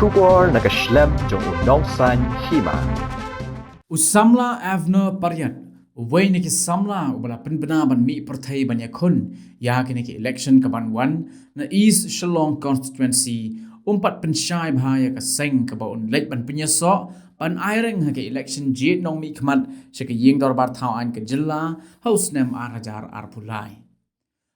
Shubor nakaslem jong unongsan hima. Usamla avno paryat uway niki samla ubala penbena ban mi perthai banya kun ya niki election kaban wan na East Shillong constituency umpat pensyai bahaya ka seng ka baun lek ban penyeso ban aireng ha ke election jit nong mi khmat se ke yeng dorbar thau an ke jilla house nem arajar arpulai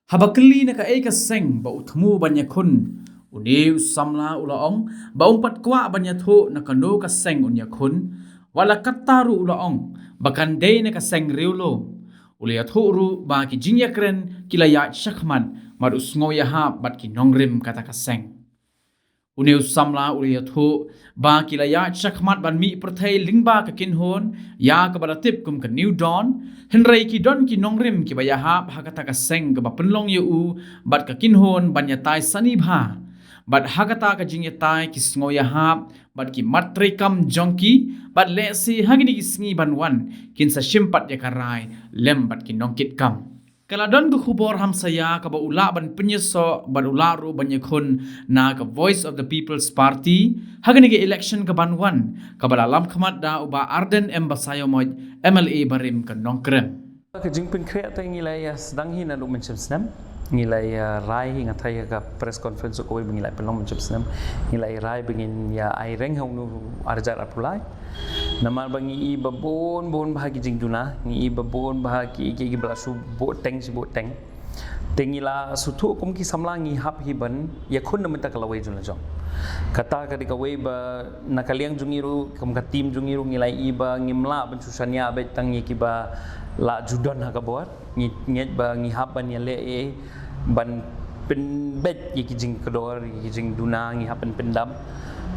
habakli na ka e ka seng ba uthmu banya kun Uniu samla ulaong ba umpat kwa banya thu na kanu ka seng unya kun wala kataru ulaong bakan day na kaseng riulo ulia thuru ba ki jingyakren kilaya shakman marus ngoya ha bat ki nongrim kata kaseng Uniu samla ulia thu ba kilaya shakmat ban mi perthai lingba ka kinhon ya ka balatip kum ka new dawn henrei ki don ki nongrim ki baya ha kata kaseng ka ba penlong yu bat ka kinhon banya tai sani bha bat hagata ka jingya tai ki sngoya hap bat ki matre kam jongki bat le si hagini ki sngi banwan kin sa shimpat ya karai lem bat ki nongkit kam kaladon ku khubor ham saya ka ba ula ban penyeso bat ula ru banya khun na ka voice of the people's party hagini ki election ka banwan ka bala lam khmat da uba arden embasayo moj MLA barim ka nongkrem ka jingpin khre ta ngilai sedang hina lu mencem snam ngilai rai hinga thai ka press conference ko ngilai pelong mencem snam ngilai rai bengin ya aireng hong nu arjar apulai namar bangi i babon bon bahagi jingduna ngi i babon bahagi ki belasu bo teng si bo teng tengila sutu kum ki samla ngi hap hiban ya khun na menta kalawai jun jong kata ka dikawai ba nakaliang jungiru kum ka tim jungiru ngilai i ba ngimla ban susania be tangi ki ba la judan ha ka buat nget ba ngi hap ban ya le e ban pen bet ki jing kedor ki jing duna ngi hap pendam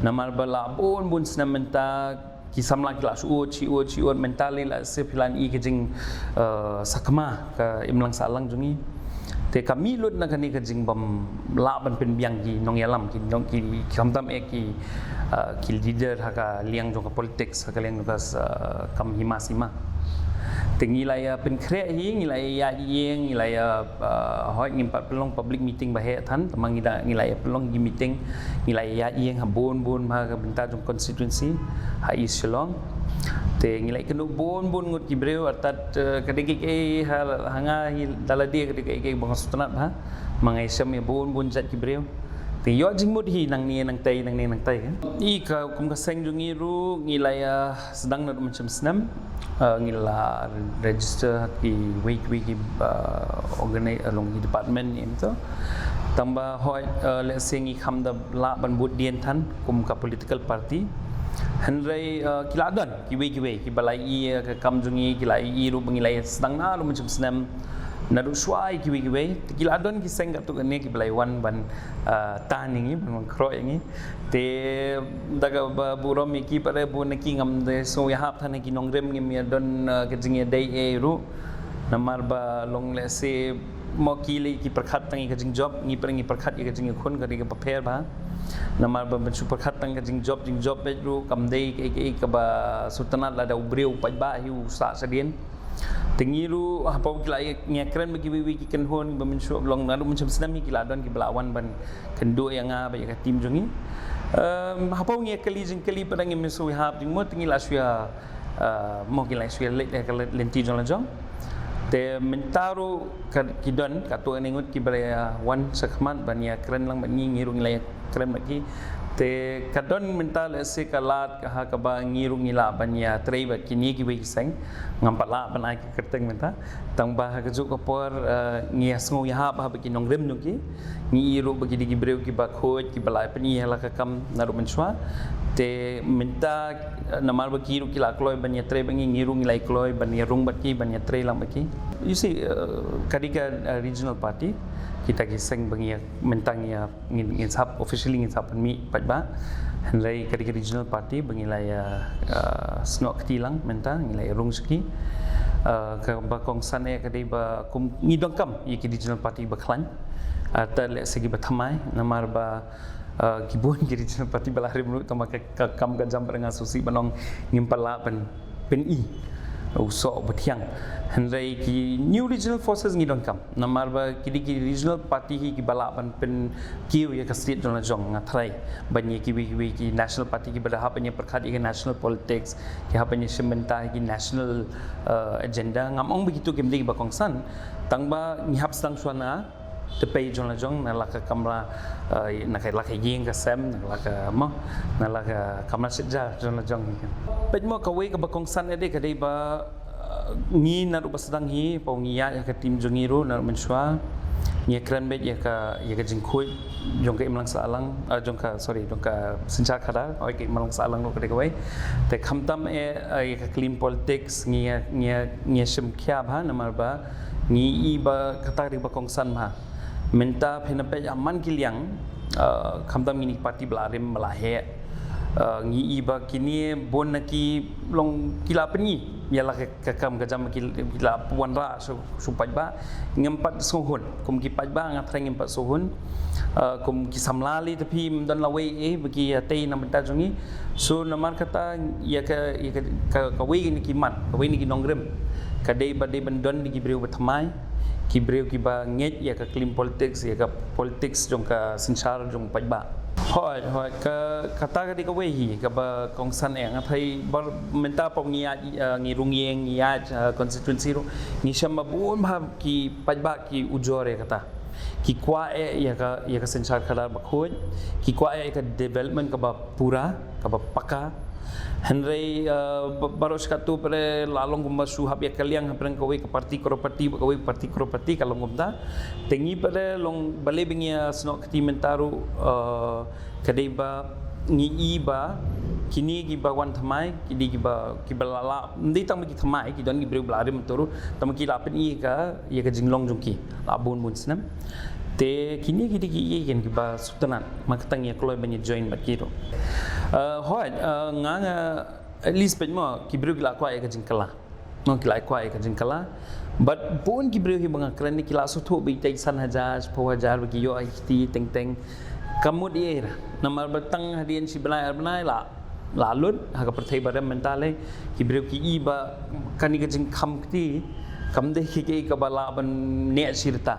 namar ba la bon bon snamenta ki samla ki la ci o mentali la sepilan i ki jing sakma ka imlang salang jungi te kami lut na kani ka jing bam la ban pen biang ki nong yalam ki nong ki kamtam e ki leader ha ka liang jong ka politics ha ka liang ka kam himasima tengilai pen kre hi ngilai ya yeng ngilai hoi ngimpat pelong public meeting bahe than tamang ngilai pelong gi meeting ngilai ya yeng ha bon ma ka benta jong constituency ha East Shillong te ngilai kenu bon ngut ki breu atat kadegi ke hanga hi daladi kadegi ke bang sutanat ha mangai sem ya bon jat ki breu te yo jingmut hi nang tai kan I ka kum ka seng jungi ru ngilai sedang na macam senam ngila register ki week ki organize along the department ni to tambah hoi let's say ngi kham da la ban bud dien than kum ka political party henrei kiladan ki we ki balai I ka kam jungi kilai I ru bangilai sedang na ru macam senam naru suai ki we kiladon ki seng tu ne ki balai wan ban tan ngi ban kro ngi te daga burom ki pare bu ne ki ngam de so ya hap than ki nongrem ngi mi don ke jinge dai e ru namar ba long le se mo ki le ki prakhat tangi ke jing job ngi prengi prakhat ki ke jing khon ka ri ka paper ba namar ba ban super khat tang ke jing job be ru kam dei ke ka ba sultanat la da ubreu pa ba hi sa sadien tengiru hapau kilai ngekren bagi wiwi ki kenhon bemensu long naru macam senam ki kiladon ki belawan ban kendo yang ba ya tim jungi hapau ngekali jing kali padang mesu hap jing mo tengila suya mo kilai suya lenti jong jong te mentaru kidon katu nengut ki balaya wan sakman ban ya kren lang ban ngiru ngilai kren lagi te kadon mental se kalat ka ka ba ngiru ngila banya trei ba kini ki we seng ngampala ban ai ki kerteng menta tang ba ka ju ko por ngias ngo ya ba ki nong rem nu ki ngiru ba ki di breu ki ba khoj ki balai pani hala ka kam naru menswa te menta namar ba ki ru ki la kloi banya trei ba ngiru ngilai kloi banya rung ba ki banya trei lam ba ki you see kadika regional party kita giseng bangi mentang ya ngin sap officially ngin sap mi patba henrei kadika regional party bangi la ya snok tilang menta ngilai rungski ka ba kongsan e kadai ba kum ngidong kam ye ki regional party ba klan ta le segi ba thamai namar ba kibun ki regional party bala hari mulu tama ka kam ka jam dengan susi banong ngimpala pen i usok bertiang hendai ki new regional forces ngi don kam namar ba ki regional party ki balak ban pen kiu ya ka state don jong ngathrai ban ye ki national party ki berhap nya perkhat ki national politics ki hap nya sementa ki national agenda ngamong begitu ki mdi ba kongsan tangba ngihap stang suana tepai jong na laka kamera na kai laka yeng ka sem na laka mo na laka kamera sejah jong pejmo ka we ka bakong san ede ka dei ba ngi na ru basdang hi pa ngi ya ka tim jongiru na menswa ngi kran bet ya ka jingkhoi jong ka imlang salang jong ka sencha khada oi ka imlang salang no ka dei ka we te khamtam ya ka clean politics ngi sim khya bha namar ba ngi i ba kata ri bakong san bha minta penape aman kiliang khamtam ini parti belarim melahe ngi iba kini bon naki long kila penyi ialah kakam kajam kila puan ra supaj ba ngempat sohun kum ki paj ba ngatreng ngempat sohun kum ki samlali tapi dan lawe bagi tei nam benta jongi so namar kata ya ka we ni ki mat ka we ni ki nongrem ka dei ba dei bandon ni ki breu batmai ki breu ki ba nget ya ka clean politics ya ka politics jong ka sinsar jong pajba hoi ka kata ka di ka wehi ka ba kongsan eng thai bar menta pong ngi rungieng ya constituency ro ni shamba bun bha ki pajba ki ujore kata ki kwa ya ka sinsar khada ba khoi ki kwa ka development ka ba pura ka ba paka Henry baros katu pada lalong gumba suhab ya kaliang hampir kawai ke parti koropati kalau gumda tengi pada long bale bingia snok keti mentaru kadeba ngi iba kini giba wan thamai kidi giba lala ndi tam gi thamai ki don gi breu blare menturu tam ki lapin i ka ya ka jinglong jungki labun bun snam te kini gidi gi yen giba sutanan makatang ya kloi banyak join bakiro hoi nga at least penmo ki breu la kwa ya ka jingkala no ki la kwa ya ka jingkala but pun ki breu hi banga kran ni ki la su tho bi tai san hajar po hajar bagi yo ai ti teng teng kamut ye namar batang hadian si benai la lut ha ka perthai bare mentale ki breu ki iba kani ka jing kham ti kam de ki ka bala ban ne sirta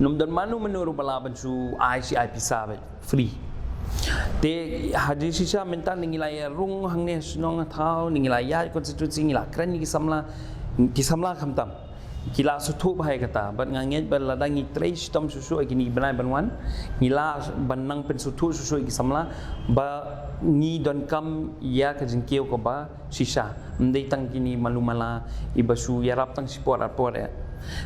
num dan manu menuru balaban su ICI pisa free te haji sisa mentan ningilai rung hangne sunong thau ningilai ya constituency ngila kran ni kisamla khamtam kila sutu bahai kata bat nganget balada ngi trei stom susu agini banai banwan ngila banang pen sutu susu igi samla ba ngi don kam ya ka jingkeu ko ba sisa ndai tang kini malumala ibasu yarap tang sipor apor ya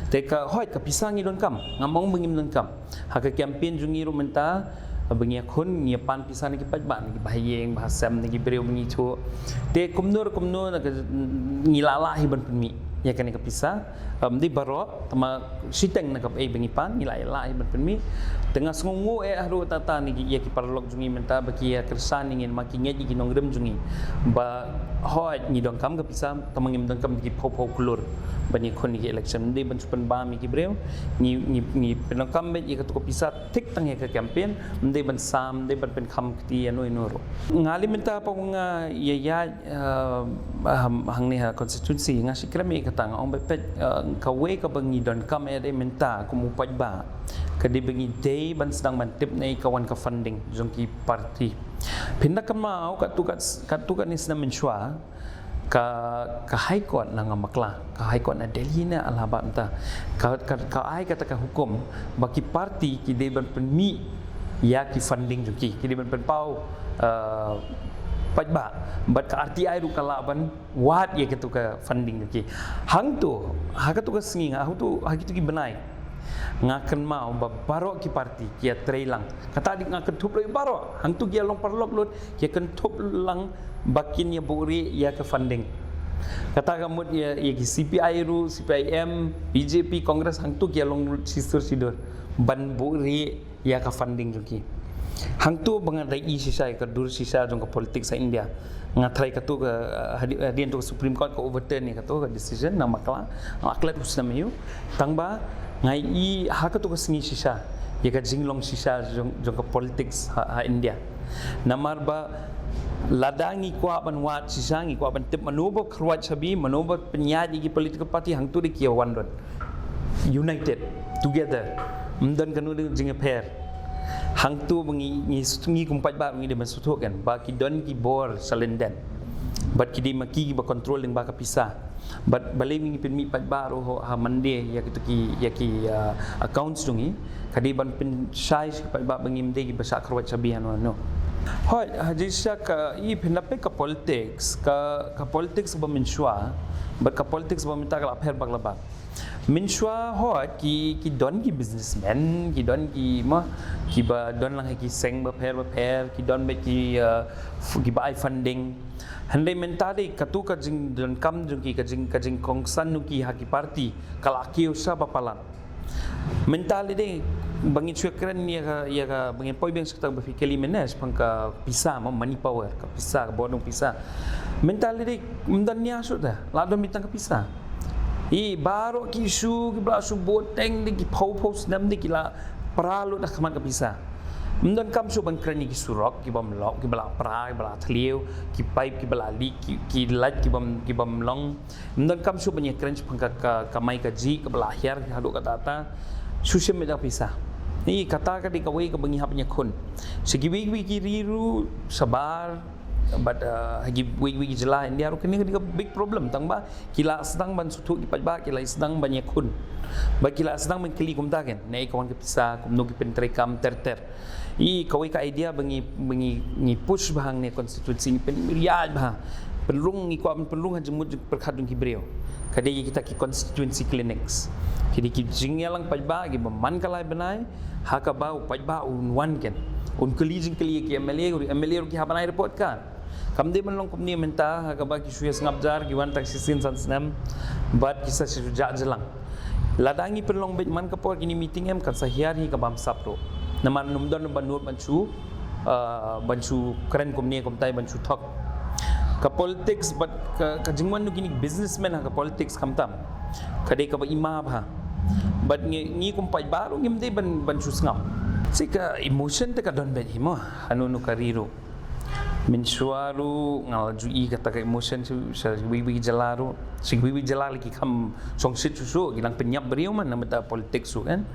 teka hoi ka pisangi don kam ngamong bengim don kam haka campaign jungi ru menta bengia khun ngi pan pisan ki pajba ni bahayeng bahasam ni breu bengi chu te kumnur na ngi lala hi ban penmi ya kan ka pisa di baro tama siteng na ka bengi pan ngi la hi ban penmi tengah sungu haru tata ni ya ki parlok jungi menta bagi ya kersan ingin makinget gi nongrem jungi ba hoi ngi don kam ka pisa tamangim don kam gi pho klur bani khon ni election di ban supan ba mi ki breu ni penokam be ya ka to pisa tik tang ya ka campaign de ban sam de ban pen kham ti anu ro ngali minta pa nga ya hang ni ha constituency nga sikrame ka tang ong be ka we ka bangi don kam e de minta ku mu pajba ka di bangi de ban sedang ban tip nei kawan ka funding jongki parti pinda kamau ka tukat ni sna menshwa ka high court na ngamakla ka high court na Delhi na Allahabad ta ka ai kata ka hukum bagi parti ki de ban penmi ya ki funding juki ki de ban penpau pajba bat ka RTI ru kala ban wat ye ketu ka funding juki hang tu ha ka tu ka singi ha tu ha ki tu ki benai ngakan mau barok ki parti ki trailang kata dik ngakan thup loi barok hang tu ki long parlok lut ki kan thup lang bakin ya buri ya ke funding kata kamut ya ki CPI ru CPIM BJP Kongres hang tu ki long sidur ban buri ya ke funding juki hang tu bangadai sisa ka dur sisa jong ka politik sa India ngatrai ka tu ka hadian tu Supreme Court ka overturn ni ka tu ka decision na makla aklat usna meyu tangba ngai i ha ka tu ka singi sisa ya ka jinglong sisa jong ka politics ha India namar ba ladang kuat banwat sisang kuat bantip manubo kruat sabi manubo penyaji gi political party hang tu di kiawan don united together mdan kanu di jing pair hang tu ngi kumpat ba ngi de masut kan ba ki don ki bor salendan bat ki di maki ba control ding ba ka pisah bat balai ngi pen mi pat ba ro ha mande ya ki accounts dungi kadi ban pen size pat ba bangim de ki basa kruat sabi no Hoi, hadisya ka i pinape ka politics ba minshwa, but ka politics ba minta ka apher baglaba. Minshwa hoi ki don ki businessman, ki don ki ba don lang ki seng ba pher, ki don ba ki ba ai funding. Handai mentade katu ka jing don kam jung ki ka jing kongsan nu ki haki party kalaki usa ba palan. Mentale de bangin syukran ya ka bangin poi bang sekta berfikir menas pangka pisah money power ka pisah bodong pisah mentale de mendan nia sudah ladon mitang ka pisah baru ki isu ki bla su boteng de ki pau nam de ki la pralu dah kaman ka pisah mendan kam su bang krani ki surok ki bam lok ki bla pra ki bla thliu ki pipe ki bla li ki lat ki bam long mendan kam su bang kran pangka ka mai ka ji ka bla hiar ki hadu ka tata social media pisah. Ni kata ka di kawai ka bangi hapnya kun. Segi wigi riru sabar but hagi wigi jela India ro kini ka big problem tang ba kila sedang ban sutu ki ba kila sedang banyak kun. Ba kila sedang mengkili kum taken. Nei kawan ke pisah kum no ki pentre kam ter. Kawai ka idea bangi push bahang ne konstitusi ni pen riyad bah. Penlung ikut penlung hajemut perkhadun kibreo. Kadai kita ki constituency clinics. Kini ki jingyalang pajba ki man kalai benai haka bau pajba unwan ken. Un kelijing keli ki MLA ki habanai report kan. Kamde menlong kumni menta haka ba ki suya ngabjar ki wan taksi sin sansnam bat kisah suja jelang. Ladangi penlong bet man kapor kini meeting em kan sahiar hi ka bam sapro. Naman numdon banur bancu keren kumni kumtai bancu thok. Ka politics but ka jingwan nu kini businessman ha ka politics kamtam kadai ka ba ima ba but ngi kumpai baru ngim de ban susngam sika emotion te ka don bet himo anu nu kariro min suaru ngal jui kata ka emotion sa wiwi jalaru sing wiwi jalal ki kam song sit susu gilang penyap beriu man namata politics su kan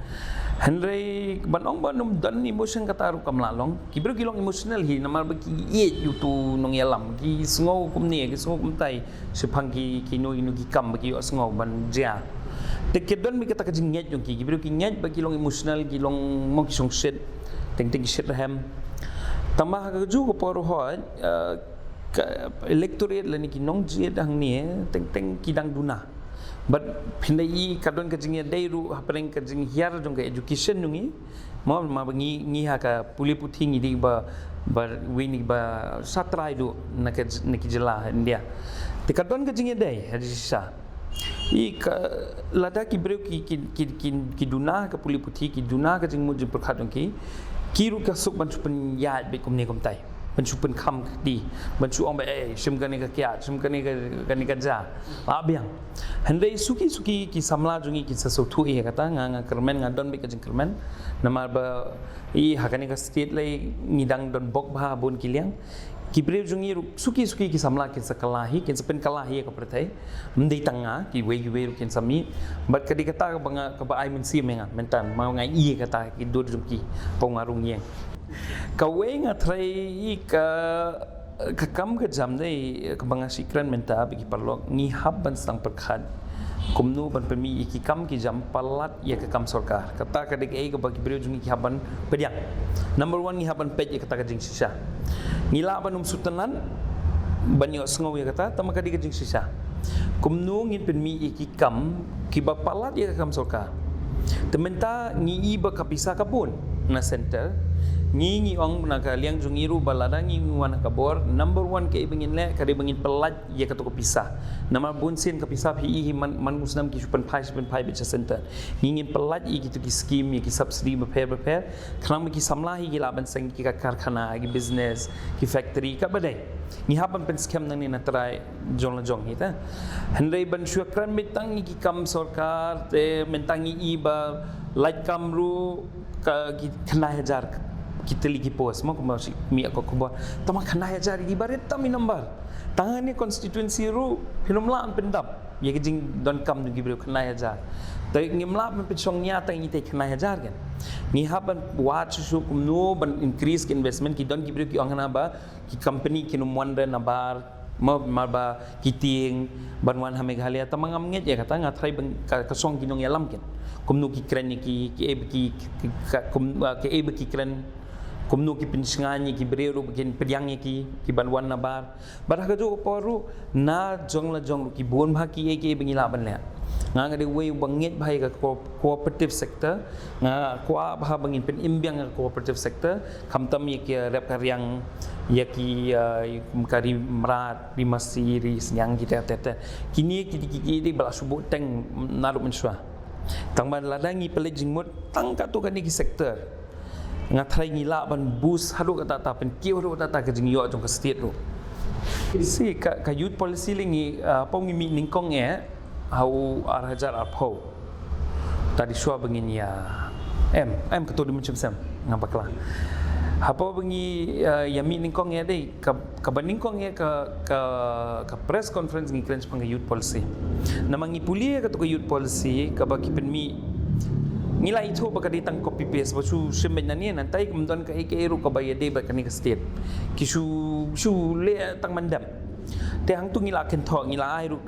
handrai banong banum dan emotion kata ru kam lalong kibro gilong emotional hi namal ba ki yet yu tu nong yalam ki sngo kum ne ki sngo kum tai sepang ki no inu ki kam ba ki sngo ban ja te kedon mi kata ka jinget yung ki kibro ki nyet ba gilong emotional gilong mo ki song sit teng shit ham tambah ka ju ko poro hot electorate la ni ki nong jiet hang ni teng kidang duna but pindai kadon ka jing dai ru hapreng ka jing hiar jong ka education nungi ma ngi ha ka puli puthi ngi di ba wini ba satrai du na ki jela India te kadon ka jing dai hadisa ka lada ki breu ki duna ka puli puthi ki duna ka jing mu jing perkhat ki kiru ka suk ban chupen ya be kum ne kum tai ban chupen kham di ban chu ong ba sim ka ne ka kya sim ka ne ka ja abyang handai suki ki samla jungi ki sasu thu e kata nga kermen nga don be ka jing kermen namar ba hakane ka state lai ngidang don bok ba bon kiliang kibreu jungi suki ki samla ki sakalahi kin sepen kalahi ka pertai mendai tanga ki we kin sami bat kadi kata ka ba ai min si menga mentan mau ngai i kata ki dod jungi pongarung yang ka we nga trai ka kam ka jam dei ka banga sikran menta bagi parlok ni hab ban sang perkhat kumnu ban pemi ki kam ki jam palat ya ka kam sarkar kata ka dek ka bagi breu jungi ki haban pediak number 1 ni haban pej kata ka jing sisa ngila banum sutanan banyo sngow ya kata tamaka di kajing sisa kumnu ngin penmi ki kam ki bapalat ya kam sarkar tementa ngi iba kapisa kapun na center ngi ong na ka liang jungiru balada ngi wan ka bor number 1 ke bengin le ka de bengin pelat ya ka to kapisa nama bunsin kapisa hi man musnam ki supan pai becha center ngi pelat i gitu ki scheme ki subsidy repair kram ki samla hi laban sang ki ka karkhana ki business ki factory ka badai ni hapan pen scam nang ni na try jong hita handai ban syukran mitang ki kam sarkar te mentangi iba light kamru ka ki kena hajar kita lagi pos mau kembali mi aku kubah tamang kanai ajar di baret tam number tangan ni constituency ru film lan pendap ya kijing don kam du gibreu kanai ajar tapi ngimla pen song nya tang ite kanai ajar kan ni haban buat susu kumno ban increase ke investment ki don gibreu ki angana ba ki company ki numwanda nabar ba kiting banwan ha Meghalaya tamang amnget ya kata ngatrai ka song kinong yalam kan kumno ki kren ki ki kren kumno ki pinsngani ki brero bikin pedyangi ki banwan nabar barah ka jo poru na jong la jong ki bon bha ki bengila ban le nga ngade way banget bhai ka cooperative sector nga kwa bha bangin pen imbyang ka cooperative sector khamtam ye ki rep karyang ya ki kari mrat bimasi ri senyang kita tete kini ki di bala subu teng naru mensua tangban ladangi pelej jingmut tang ka tu kan ki sector ngathai ngila ban bus haru kata ta pen kiu haru kata ta ke jing yo jong ka state ro si ka youth policy lingi pong mi ningkong hau arhajar apho tadi sua bengin ya em ketu di macam sam ngapaklah apa bengi ya mi ningkong dei ka baningkong ka press conference ngi kren pang youth policy namangi pulia ka to youth policy ka ba kipen mi nilai itu baka ditang copy paste basu semen nani nantai kemudian ka eru ka bayade ba kani ka state kisu le tang mandam te hang tu ngila ken tho ngila ai ru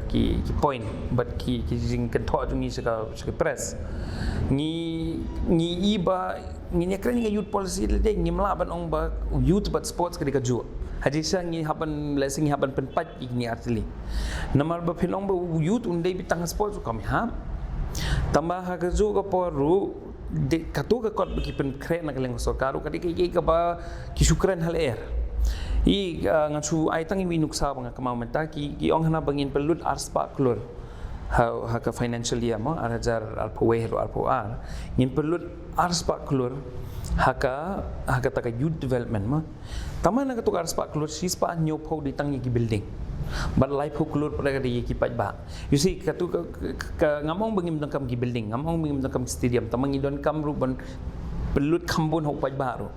ki point but ki jing ken tho tu ngi sa press ni iba ni kren ngi youth policy le ding ngi mlaban ong ba youth but sports ka ju haji sa ngi haban lesing haban pen pat ni artili namar ba philong ba youth undai bitang sports kam ha tambah hagazu ka poru de katu ka kot bagi pen kre na kaleng sorkaru kadi ki ka ba ki syukran hal i ngachu ai tangi minuk sa bang kamau menta ki ong hana bangin pelut arspa klur ha ka financial year mo arajar alpowe ro alpoar ngin pelut arspa klur ha ka ta youth development mo taman na ka tu arspa klur sispa nyo pho di tangi ki building but life huklur pada di kipat ba you see katu ka ngamong bangim dangkam ki building ngamong bangim dangkam stadium tamangi don kam ru ban pelut kambun hok pat ba ru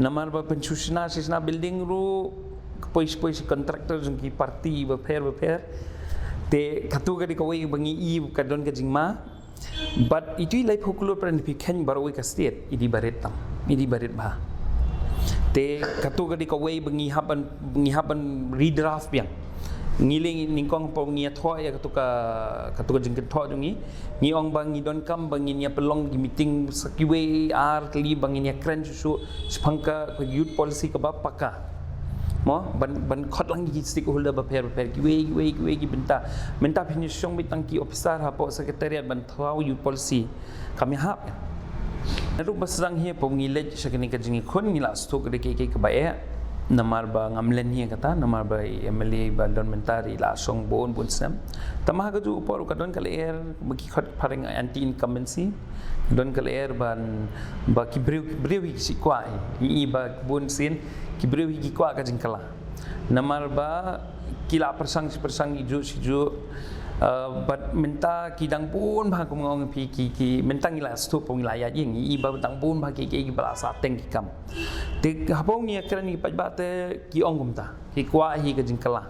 namar ba pensusna sisna building ru pois contractor jung ki party ba fair te katu ka di kawai bangi i ka don ka jingma but itu life huklur pada di ken baru ka state idi baret ba te katu ka di kawai bangi haban redraft biang ngiling ningkong po ngia tho ya katu ka jing tho jungi ni ong bang ni don kam bang ni pelong di meeting sakiwe kli bang ni kren susu spangka youth policy ka ba paka mo ban khot lang gi stakeholder ba per kiwe ki menta pinsyong bitang ki officer ha po secretariat ban thau youth policy kami hap naru basang hi po ngilej sakini ka jingi khon ngila stok de ke bae namar ba ngamlen hi kata namar ba MLA ba don mentari la song bon sam tamah ka ju upor ka don kale bagi khot pareng anti incumbency don kale ban ba ki breu hi si kwa i ba bon sin ki breu hi ki kwa ka jingkala namar ba kila persang ju but menta kidang pun bah ko ngong pi ki mentang ila stu pong ila ya jing i ba tang pun bah ki bala sa teng ki kam te hapong ni akran ni paj ba te ki ong kumta ki kwa hi ka jingkala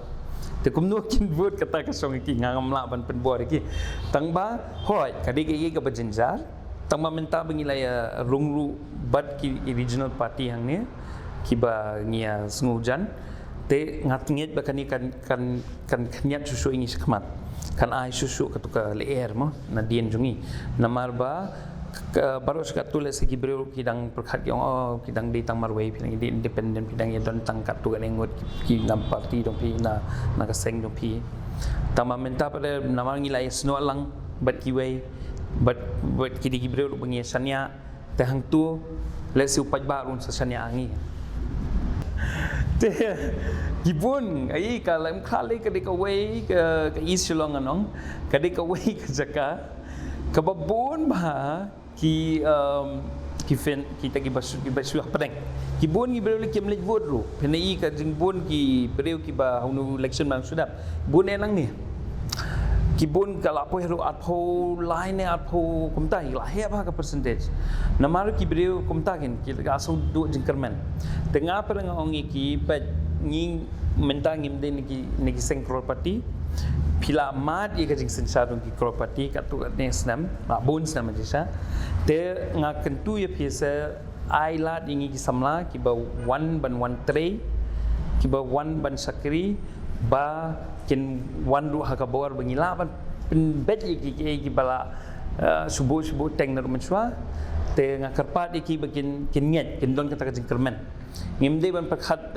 te kum no kin word kata ka song ki ngam la ban pen bo ki tang ba hoi kadi ki ka bajinjar tang ba menta bangila ya rungru bat ki regional party hang ni ki ba ngia sngujan te ngat nget ba kani kan nyat susu ini sekmat kan ai susu katuka leer mo na dien jungi namar ba baru sekat tulis segi breu kidang perkhat yang kidang di tang marway pinang di independent pinang ya don tang katu kan engot ki nam parti dong pi na kaseng dong pi tama menta pada namar ngilai sno lang bat kiwei bat kidi breu bengi sanya tehang tu lesi upaj barun sasanya angi te gibun ai kalam khale kadi ka wei ka isilong anong kadi ka wei ka jaka ka babon ba ki fen kita ki basu padang gibun gi breu ki mlej vote ro penai ka jingbun ki breu ki ba hunu election bang sudap bun enang ni kibun kalau apa hero atau lain atau kumta hilah apa ke percentage namaru kibreu kumta kan kita asu dua jengkermen tengah apa dengan orang iki pet nging mentang ngim de niki sengkrol parti pila mat ia kajing sensar ki krol parti katu ne snam ba bon snam jisa te ngakentu ya biasa ailat ingi ki samla ki ba 1 ban 1 tray ki ba 1 ban sakri ba kin wandu haka bawar bangila ban bet ki bala subuh teng na rumenswa te ngakarpat iki bakin kinget kin don kata kajing kermen ngimde ban pakhat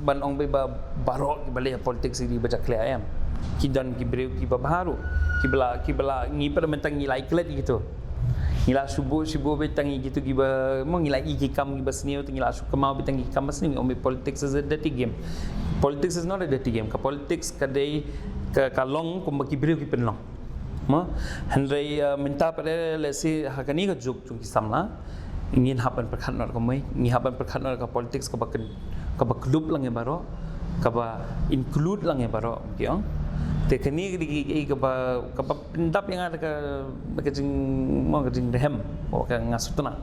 ban ong be ba barok ki bale politik sidi baca clear ayam ki don ki breu ki baharu ki bala ngi pada mentang ngilai klet gitu ngila subuh be tangi gitu ki ba mo ngilai iki kam ki basnio ngila su kamau be tangi kam basni ong be politics is a dirty game. Politics is not a dirty game. Ka politics kadai ka long kum ki breu ki penlong. Ma handai minta pada lesi hakani ka juk chung ki samla ingin hapan perkhat nor ka mai ngi hapan perkhat nor ka politics ka ba klub lang e baro ka ba include lang e baro kiong te kani ki ka ba pendap yang ada ka jing mo ka jing dehem o ka ngasutna